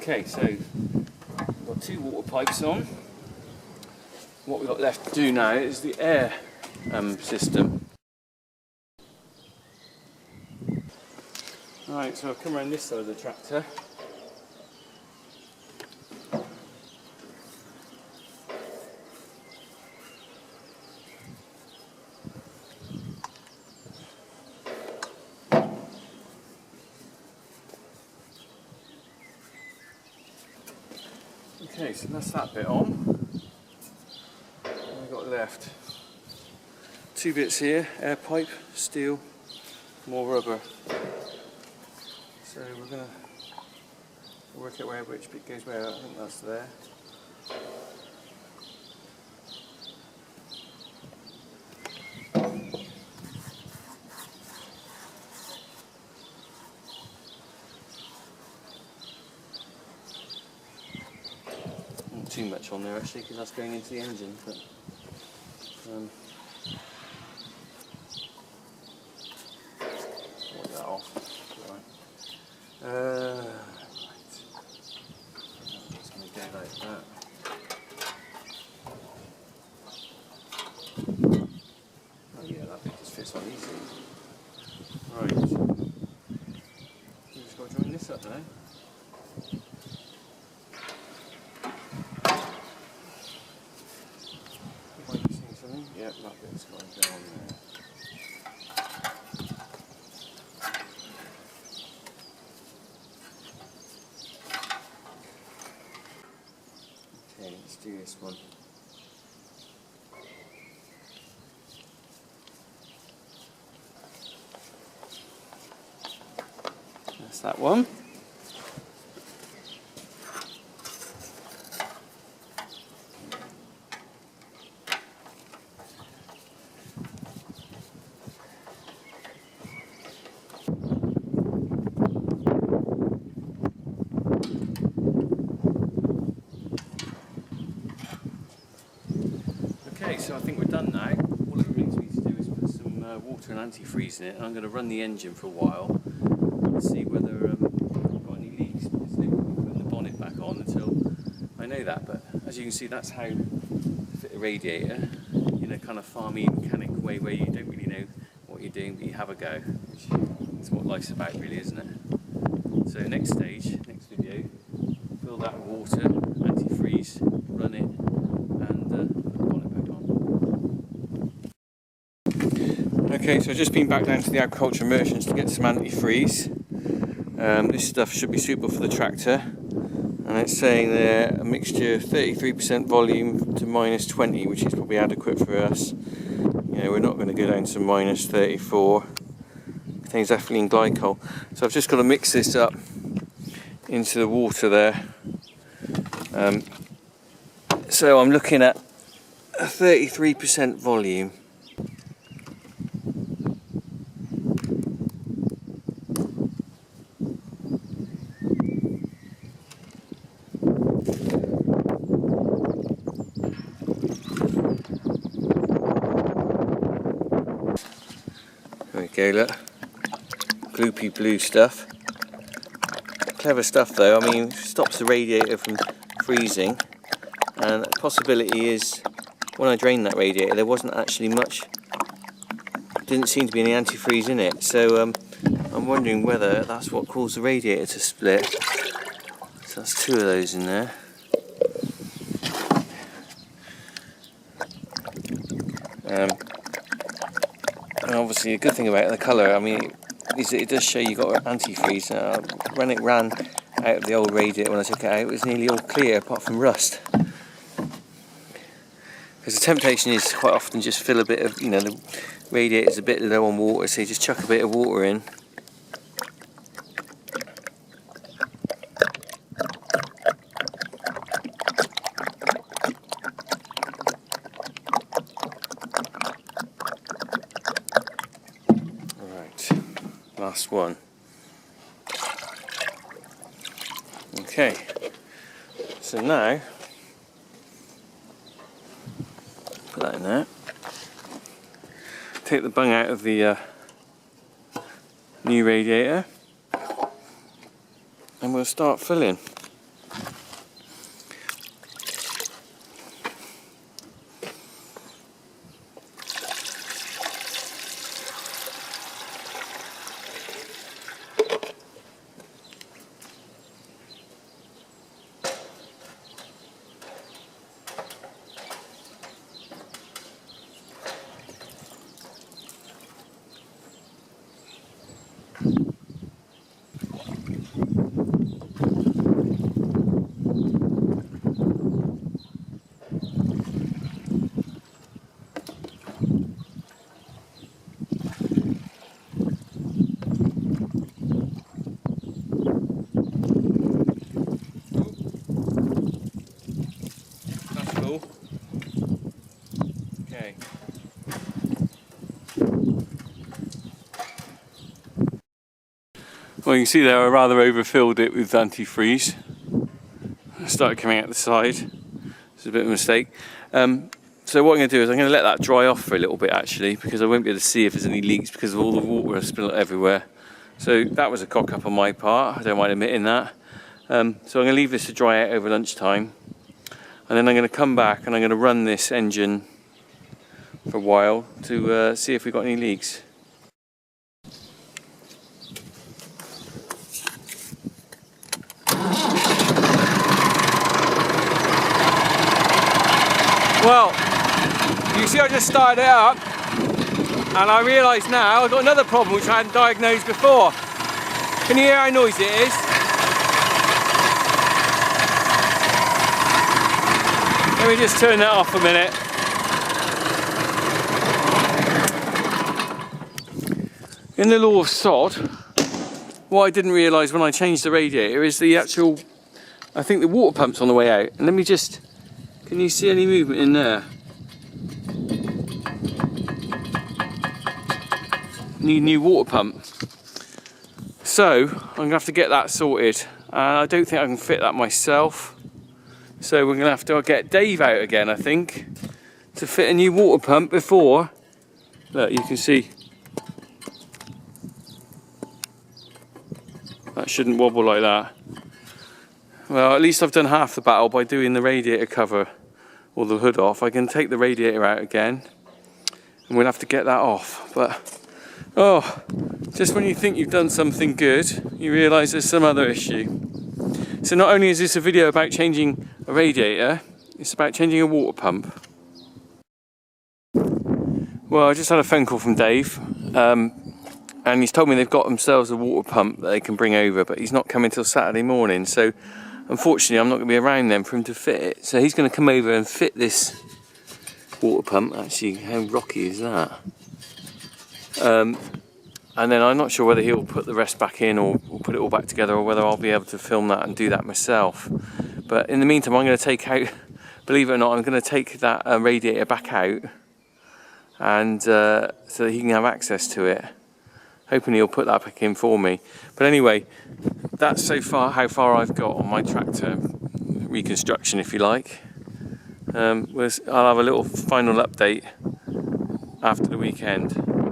Okay, so we've got two water pipes on. What we've got left to do now is the air system. Right, so I've come around this side of the tractor. Okay, so that's that bit on. What have we got left? Two bits here, air pipe, steel, more rubber. So we're going to work out which bit goes where. I think that's there. Not too much on there actually, because that's going into the engine. But wipe that off. Right. It's going to go like that. Oh yeah, that bit just fits on easy. Right. We've just got to join this up now. Am I missing something? Yep, that bit's got to go on there. Okay, let's do this one. That's that one. Okay, so I think we're done now. All it remains me to do is put some water and antifreeze in it, and I'm going to run the engine for a while and see whether I've got any leaks. There's no point putting the bonnet back on until I know that, but as you can see, that's how to fit a radiator in a kind of farmy mechanic way where you don't really know what you're doing, but you have a go, which is what life's about really, isn't it? So next stage, next video, fill that with water, antifreeze, run it, and put the bonnet back on. Okay, so I've just been back down to the agriculture merchants to get some antifreeze. This stuff should be suitable for the tractor, and it's saying there a mixture 33% volume to -20, which is probably adequate for us. You know, we're not going to go down to -34. Contains ethylene glycol. So I've just got to mix this up into the water there. So I'm looking at a 33% volume. There we go, look. Gloopy blue stuff. Clever stuff though, I mean, stops the radiator from freezing, and the possibility is when I drained that radiator there wasn't actually much, didn't seem to be any antifreeze in it, so I'm wondering whether that's what caused the radiator to split. So that's two of those in there. And obviously a good thing about the colour, I mean, is that it does show you got antifreeze. When it ran out of the old radiator, when I took it out, it was nearly all clear apart from rust. Because the temptation is quite often just fill a bit of, you know, the radiator's a bit low on water, so you just chuck a bit of water in. Last one. Okay, so now put that in there. Take the bung out of the new radiator, and we'll start filling. you can see there I rather overfilled it with antifreeze. It started coming out the side. It's a bit of a mistake. So what I'm going to do is I'm going to let that dry off for a little bit actually, because I won't be able to see if there's any leaks because of all the water spilled everywhere. So that was a cock up on my part, I don't mind admitting that. So I'm going to leave this to dry out over lunchtime, and then I'm going to come back and I'm going to run this engine for a while to see if we've got any leaks. Well, you see I just started it up and I realise now I've got another problem which I hadn't diagnosed before. Can you hear how noisy it is? Let me just turn that off a minute. In the law of sod, what I didn't realise when I changed the radiator is the actual, I think the water pump's on the way out. And let me just, can you see any movement in there? Need a new water pump. So I'm gonna have to get that sorted. I don't think I can fit that myself. So we're gonna have to get Dave out again, I think, to fit a new water pump before. Look, you can see. That shouldn't wobble like that. Well, at least I've done half the battle by doing the radiator cover or the hood off. I can take the radiator out again and we'll have to get that off. But oh, just when you think you've done something good, you realise there's some other issue. So not only is this a video about changing a radiator, it's about changing a water pump. Well, I just had a phone call from Dave, and he's told me they've got themselves a water pump that they can bring over, but he's not coming till Saturday morning. So unfortunately I'm not going to be around then for him to fit it. So he's going to come over and fit this water pump. Actually, how rocky is that? And then I'm not sure whether he'll put the rest back in or put it all back together, or whether I'll be able to film that and do that myself. But in the meantime, I'm going to take out, believe it or not, I'm going to take that radiator back out, and so that he can have access to it. Hoping he'll put that back in for me. But anyway, that's so far how far I've got on my tractor reconstruction, if you like. I'll have a little final update after the weekend.